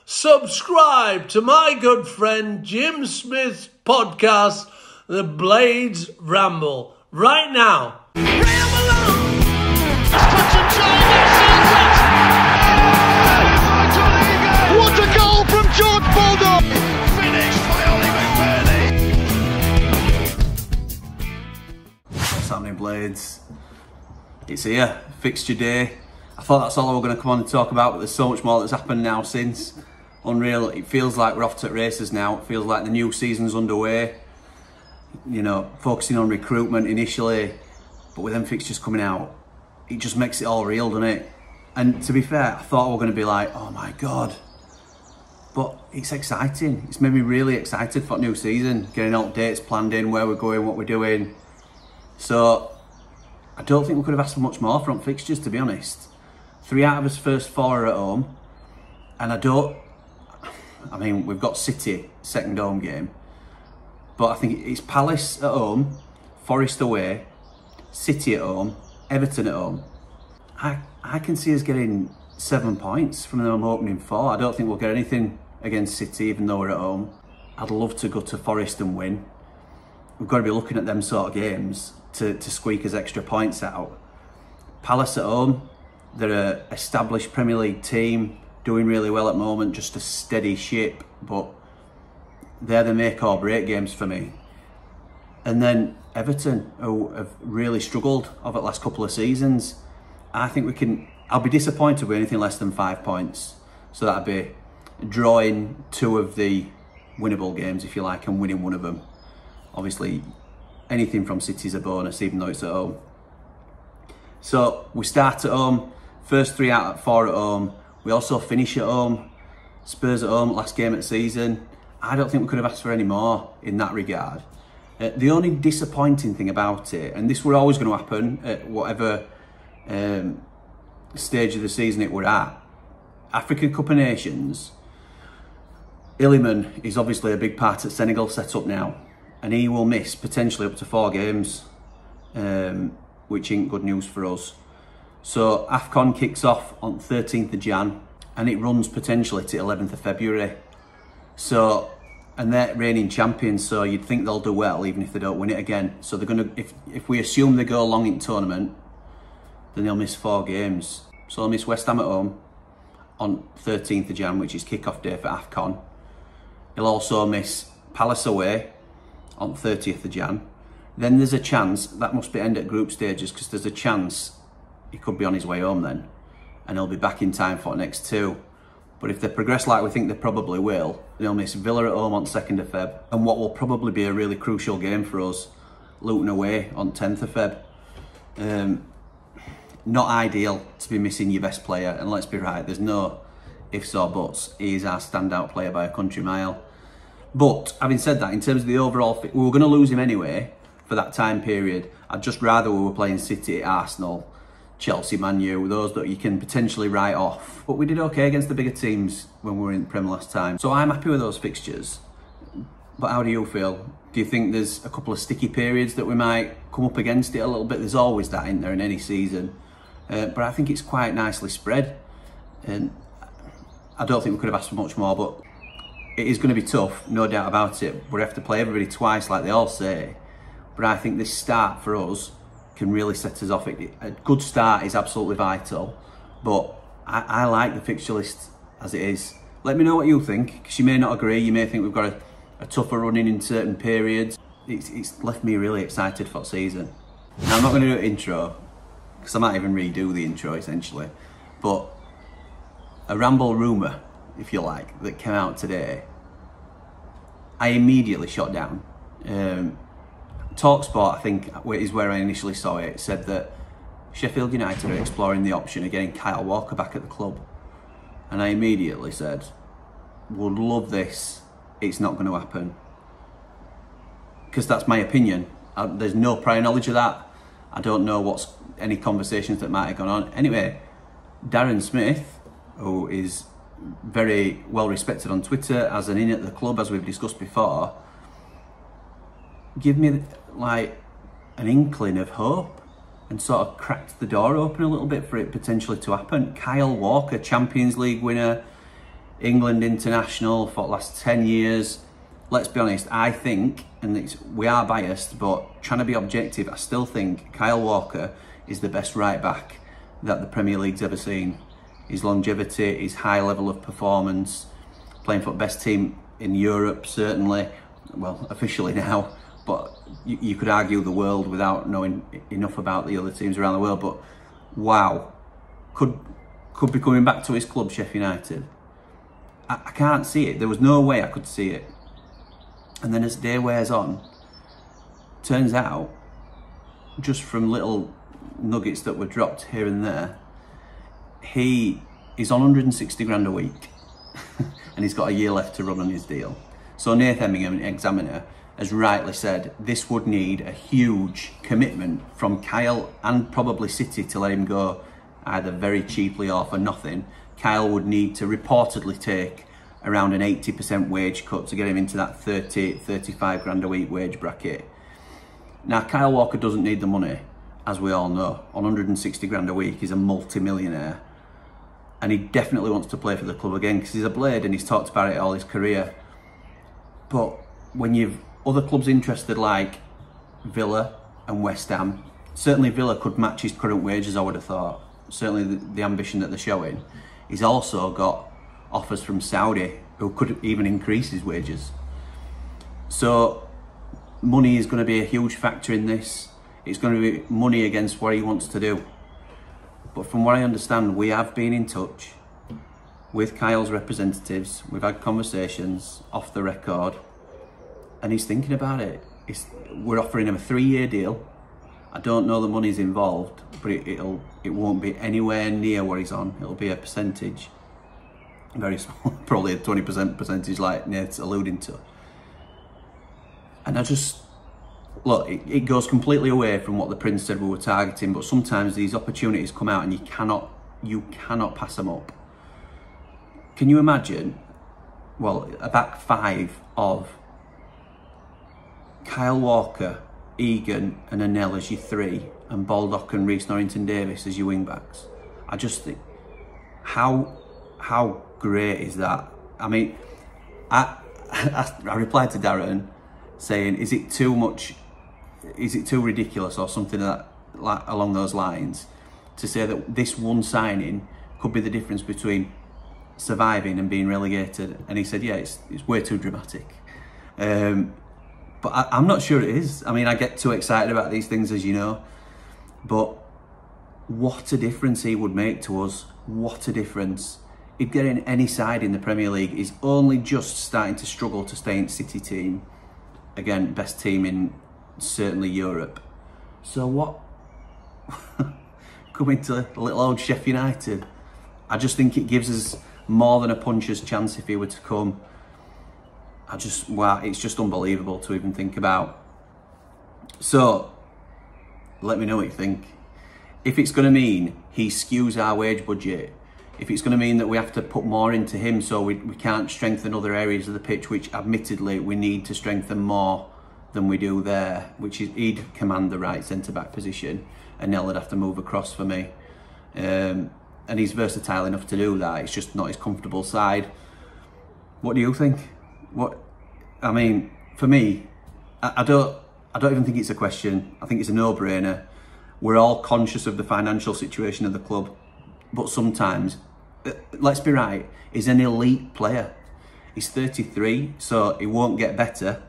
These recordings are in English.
subscribe to my good friend Jim Smith's podcast, The Blades Ramble, right now. Ramble on! Touch and try, what a goal from George Bulldog! Finished by Oliver Burnley. What's happening, Blades? It's here, fixture day. I thought that's all I was going to come on and talk about, but there's so much more that's happened now since. Unreal. It feels like we're off to races now. It feels like the new season's underway. You know, focusing on recruitment initially, but with them fixtures coming out, it just makes it all real, doesn't it? And to be fair, I thought we were going to be like, oh my God. But it's exciting. It's made me really excited for the new season. Getting all dates planned in, where we're going, what we're doing. So, I don't think we could have asked for much more from fixtures, to be honest. 3 out of his first 4 are at home. And I mean, we've got City, second home game. But I think it's Palace at home, Forest away, City at home, Everton at home. I can see us getting 7 points from them opening 4. I don't think we'll get anything against City, even though we're at home. I'd love to go to Forest and win. We've got to be looking at them sort of games to squeak us extra points out. Palace at home, they're an established Premier League team, doing really well at the moment, just a steady ship, but they're the make or break games for me. And then Everton, who have really struggled over the last couple of seasons. I think we can, I'll be disappointed with anything less than 5 points. So that'd be drawing 2 of the winnable games, if you like, and winning 1 of them. Obviously, anything from City's a bonus, even though it's at home. So we start at home, first 3 out of 4 at home. We also finish at home. Spurs at home, last game of the season. I don't think we could have asked for any more in that regard. The only disappointing thing about it, and this were always going to happen at whatever stage of the season it were at, African Cup of Nations, Iliman is obviously a big part at Senegal set up now, and he will miss potentially up to 4 games, which ain't good news for us. So AFCON kicks off on 13th of Jan, and it runs potentially to 11th of February. So, and they're reigning champions, so you'd think they'll do well even if they don't win it again. So they're gonna, if we assume they go long in tournament, then they'll miss 4 games. So they'll miss West Ham at home on 13th of Jan, which is kick-off day for AFCON. He'll also miss Palace away on 30th of Jan. Then there's a chance, that must be end at group stages, because there's a chance he could be on his way home then, and he'll be back in time for the next 2. But if they progress like we think they probably will, they'll miss Villa at home on 2nd of Feb, and what will probably be a really crucial game for us, Luton away on 10th of Feb. Not ideal to be missing your best player, and let's be right, there's no ifs or buts. He is our standout player by a country mile. But having said that, in terms of the overall, we were going to lose him anyway for that time period. I'd just rather we were playing City, Arsenal, Chelsea, Man U, those that you can potentially write off. But we did okay against the bigger teams when we were in the Prem last time. So I'm happy with those fixtures. But how do you feel? Do you think there's a couple of sticky periods that we might come up against it a little bit? There's always that in there in any season. But I think it's quite nicely spread. And I don't think we could have asked for much more, but it is going to be tough, no doubt about it. We have to play everybody twice like they all say. But I think this start for us can really set us off. A good start is absolutely vital, but I like the fixture list as it is. Let me know what you think, because you may not agree. You may think we've got a tougher running in certain periods. It's left me really excited for the season. Now, I'm not going to do an intro, because I might even redo the intro essentially, but a ramble rumour, if you like, that came out today, I immediately shot down. TalkSport, I think, is where I initially saw it, said that Sheffield United are exploring the option of getting Kyle Walker back at the club. And I immediately said, would love this, it's not going to happen. Because that's my opinion. There's no prior knowledge of that. I don't know what's any conversations that might have gone on. Anyway, Darren Smith, who is very well respected on Twitter as an in at the club, as we've discussed before, give me like an inkling of hope and sort of cracked the door open a little bit for it potentially to happen. Kyle Walker, Champions League winner, England international for the last 10 years. Let's be honest, I think, and we are biased, but trying to be objective, I still think Kyle Walker is the best right back that the Premier League's ever seen. His longevity, his high level of performance, playing for the best team in Europe, certainly, well, officially now, but you could argue the world without knowing enough about the other teams around the world. But wow, could be coming back to his club, Sheffield United. I can't see it. There was no way I could see it. And then as day wears on, turns out, just from little nuggets that were dropped here and there, he is on 160 grand a week and he's got a year left to run on his deal. So Nath Emmingham, Examiner, has rightly said this would need a huge commitment from Kyle and probably City to let him go either very cheaply or for nothing. Kyle would need to reportedly take around an 80% wage cut to get him into that 35 grand a week wage bracket. Now, Kyle Walker doesn't need the money, as we all know. On 160 grand a week, he's a multi-millionaire. And he definitely wants to play for the club again because he's a blade and he's talked about it all his career. But when you've other clubs interested like Villa and West Ham, certainly Villa could match his current wages, I would have thought. Certainly the ambition that they're showing. He's also got offers from Saudi who could even increase his wages. So money is going to be a huge factor in this. It's going to be money against what he wants to do. But from what I understand, we have been in touch with Kyle's representatives. We've had conversations off the record and he's thinking about it. We're offering him a 3-year deal. I don't know the money's involved, but it won't be anywhere near what he's on. It'll be a percentage, very small, probably a 20% percentage like Nate's alluding to. And I just, look, it goes completely away from what the Prince said we were targeting, but sometimes these opportunities come out and you cannot pass them up. Can you imagine, well, a back five of Kyle Walker, Egan and Anel as your three, and Baldock and Reece Norrington-Davis as your wing backs? I just think, how great is that? I mean, I replied to Darren saying, is it too ridiculous or something along those lines to say that this one signing could be the difference between surviving and being relegated? And he said, yeah, it's way too dramatic. But I'm not sure it is. I mean, I get too excited about these things, as you know, but what a difference he would make to us. What a difference. He'd get in any side in the Premier League. He's only just starting to struggle to stay in City team. Again, best team in certainly Europe. So what? Coming to little old Sheffield United. I just think it gives us more than a puncher's chance if he were to come. Wow, it's just unbelievable to even think about. So, let me know what you think. If it's going to mean he skews our wage budget, if it's going to mean that we have to put more into him so we can't strengthen other areas of the pitch, which admittedly we need to strengthen more than we do there, which is he'd command the right centre-back position and Nell would have to move across for me. And he's versatile enough to do that. It's just not his comfortable side. What do you think? I mean, for me, I don't even think it's a question. I think it's a no-brainer. We're all conscious of the financial situation of the club, but sometimes, let's be right, he's an elite player. He's 33, so he won't get better.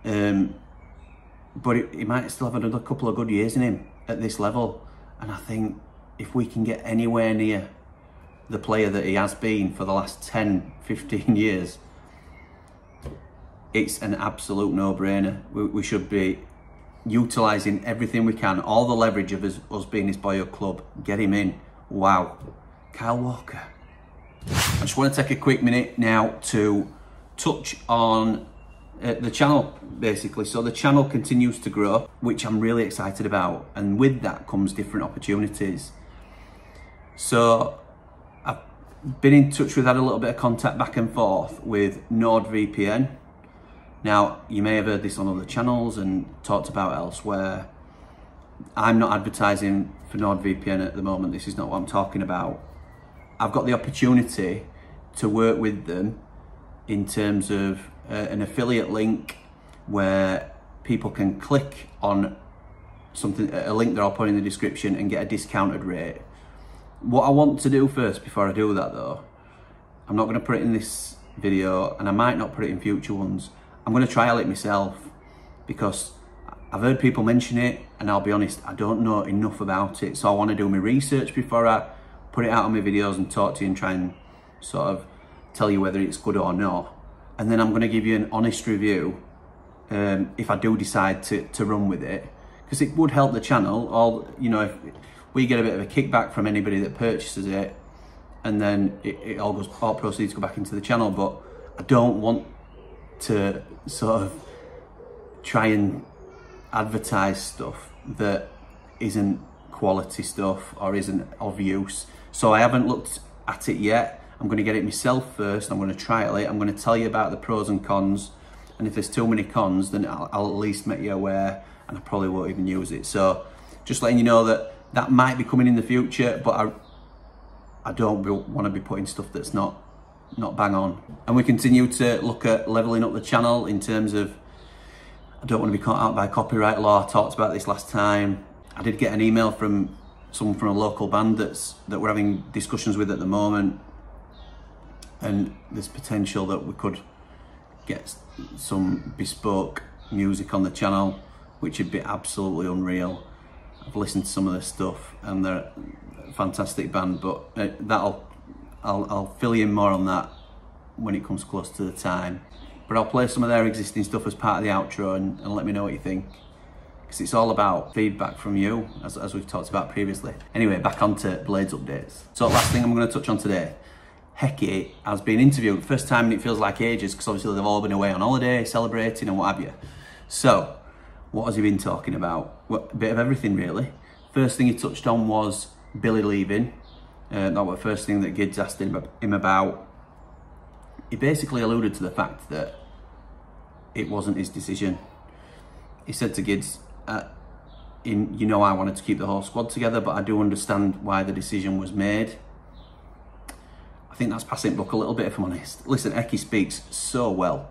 But he might still have another couple of good years in him at this level. And I think if we can get anywhere near the player that he has been for the last 10, 15 years, it's an absolute no-brainer. We should be utilising everything we can, all the leverage of us being his boyhood club. Get him in. Wow. Kyle Walker. I just want to take a quick minute now to touch on the channel, basically. So the channel continues to grow, which I'm really excited about. And with that comes different opportunities. So I've been in touch with, had a little bit of contact back and forth with NordVPN. Now, you may have heard this on other channels and talked about elsewhere. I'm not advertising for NordVPN at the moment. This is not what I'm talking about. I've got the opportunity to work with them in terms of an affiliate link where people can click on a link that I'll put in the description and get a discounted rate. What I want to do first, before I do that though, I'm not going to put it in this video, and I might not put it in future ones. I'm going to trial it myself, because I've heard people mention it, and I'll be honest, I don't know enough about it. So I want to do my research before I put it out on my videos and talk to you and try and sort of tell you whether it's good or not. And then I'm going to give you an honest review if I do decide to run with it, because it would help the channel. Or, you know, if we get a bit of a kickback from anybody that purchases it, and then all proceeds go back into the channel. But I don't want to sort of try and advertise stuff that isn't quality stuff or isn't of use. So I haven't looked at it yet. I'm going to get it myself first. I'm going to trial it. I'm going to tell you about the pros and cons, and if there's too many cons, then I'll at least make you aware, and I probably won't even use it. So just letting you know that might be coming in the future, but I don't want to be putting stuff that's not bang on. And we continue to look at leveling up the channel in terms of, I don't want to be caught out by copyright law. I talked about this last time. I did get an email from someone from a local band that we're having discussions with at the moment, and there's potential that we could get some bespoke music on the channel, which would be absolutely unreal. I've listened to some of their stuff, and they're a fantastic band, but I'll fill you in more on that when it comes close to the time. But I'll play some of their existing stuff as part of the outro, and let me know what you think, because it's all about feedback from you, as we've talked about previously. Anyway, back onto Blades updates. So last thing I'm going to touch on today, Hecky has been interviewed. First time, and it feels like ages, because obviously they've all been away on holiday, celebrating and what have you. So what has he been talking about? Well, a bit of everything really. First thing he touched on was Billy leaving. That was the first thing that Gids asked him about. He basically alluded to the fact that it wasn't his decision. He said to Gids, you know, I wanted to keep the whole squad together, but I do understand why the decision was made. I think that's passing buck a little bit, if I'm honest. Listen, Hecky speaks so well,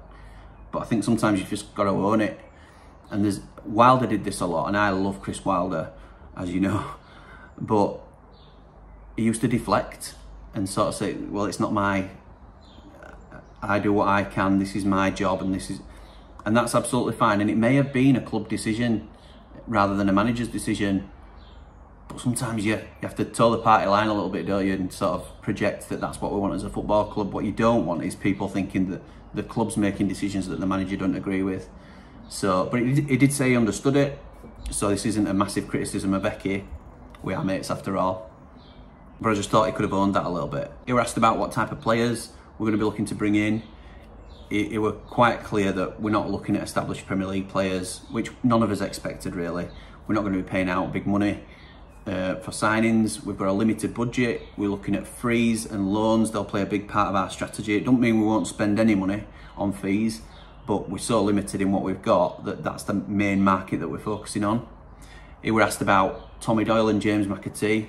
but I think sometimes you've just got to own it. And Wilder did this a lot, and I love Chris Wilder, as you know, but he used to deflect and sort of say, well, it's not I do what I can, this is my job, and that's absolutely fine. And it may have been a club decision rather than a manager's decision, but sometimes you have to toe the party line a little bit, don't you, and sort of project that that's what we want as a football club. What you don't want is people thinking that the club's making decisions that the manager don't agree with. So, but he did say he understood it, so this isn't a massive criticism of Hecky. We are mates after all. But I just thought he could have owned that a little bit. He was asked about what type of players we're going to be looking to bring in. It were quite clear that we're not looking at established Premier League players, which none of us expected really. We're not going to be paying out big money for signings. We've got a limited budget. We're looking at frees and loans. They'll play a big part of our strategy. It doesn't mean we won't spend any money on fees, but we're so limited in what we've got that's the main market that we're focusing on. He were asked about Tommy Doyle and James McAtee.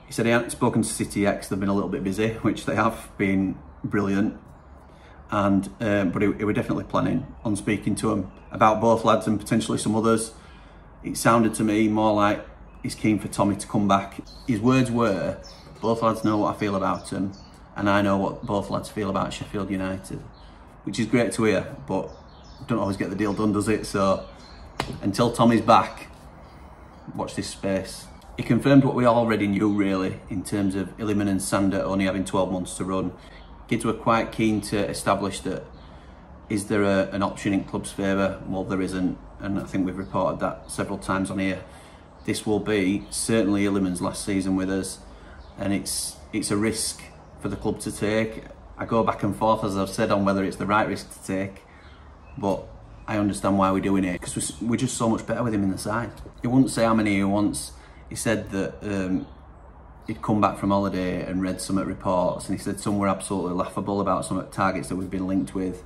He said he hadn't spoken to City X, they've been a little bit busy, which they have been brilliant. And but he were definitely planning on speaking to him about both lads and potentially some others. It sounded to me more like he's keen for Tommy to come back. His words were, both lads know what I feel about him, and I know what both lads feel about Sheffield United, which is great to hear, but don't always get the deal done, does it? So until Tommy's back, watch this space. He confirmed what we already knew really, in terms of Illiman and Sander only having 12 months to run. Kids were quite keen to establish that, is there an option in club's favour? Well, there isn't, and I think we've reported that several times on here. This will be certainly Illiman's last season with us, and it's a risk for the club to take. I go back and forth, as I've said, on whether it's the right risk to take, but I understand why we're doing it, because we're just so much better with him in the side. He wouldn't say how many he wants. He said that he'd come back from holiday and read some reports, and he said some were absolutely laughable about some targets that we've been linked with.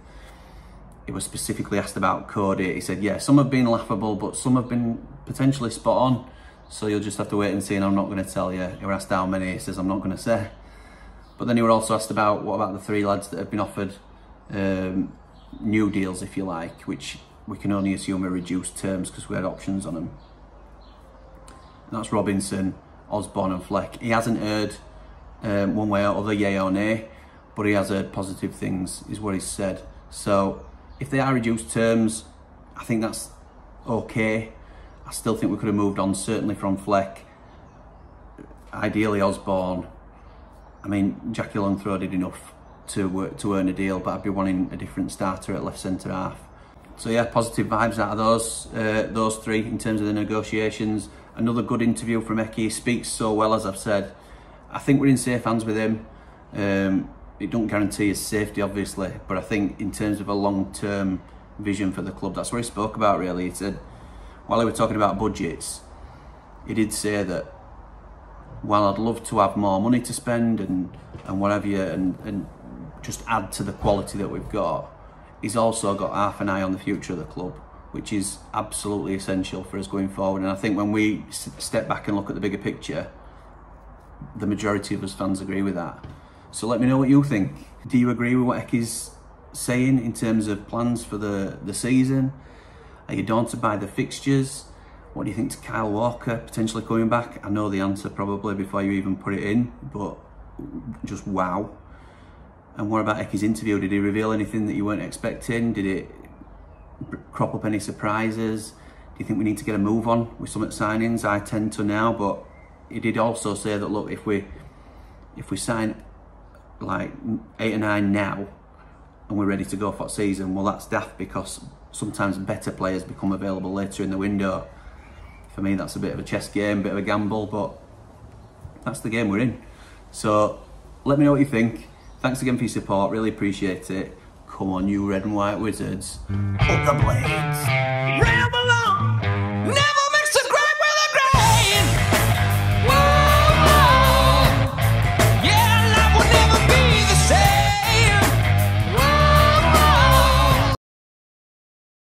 He was specifically asked about Cody. He said, yeah, some have been laughable, but some have been potentially spot on. So you'll just have to wait and see, and I'm not going to tell you. He was asked how many. He says, I'm not going to say. But then he were also asked about what about the 3 lads that have been offered new deals, if you like, which we can only assume are reduced terms because we had options on them. And that's Robinson, Osborne and Fleck. He hasn't heard one way or other, yay or nay, but he has heard positive things, is what he said. So if they are reduced terms, I think that's okay. I still think we could have moved on, certainly from Fleck. Ideally Osborne. I mean, Jackie Longthrow did enough to earn a deal, but I'd be wanting a different starter at left centre half. So yeah, positive vibes out of those 3 in terms of the negotiations. Another good interview from Eki. He speaks so well, as I've said. I think we're in safe hands with him. It don't guarantee his safety, obviously, but I think in terms of a long-term vision for the club, that's what he spoke about, really. He said, while he was talking about budgets, he did say that while I'd love to have more money to spend and whatever, and just add to the quality that we've got, he's also got half an eye on the future of the club, which is absolutely essential for us going forward. And I think when we step back and look at the bigger picture, the majority of us fans agree with that. So let me know what you think. Do you agree with what Eki's saying in terms of plans for the season? Are you daunted by the fixtures? What do you think to Kyle Walker potentially coming back? I know the answer probably before you even put it in, but just wow. And what about Eki's interview? Did he reveal anything that you weren't expecting? Did it crop up any surprises? Do you think we need to get a move on with some signings? I tend to now, but he did also say that, look, if we sign like 8 or 9 now and we're ready to go for season, well, that's daft, because sometimes better players become available later in the window. For me, that's a bit of a chess game, bit of a gamble, but that's the game we're in. So let me know what you think. Thanks again for your support, really appreciate it. Come on, you red and white wizards. Up the blades.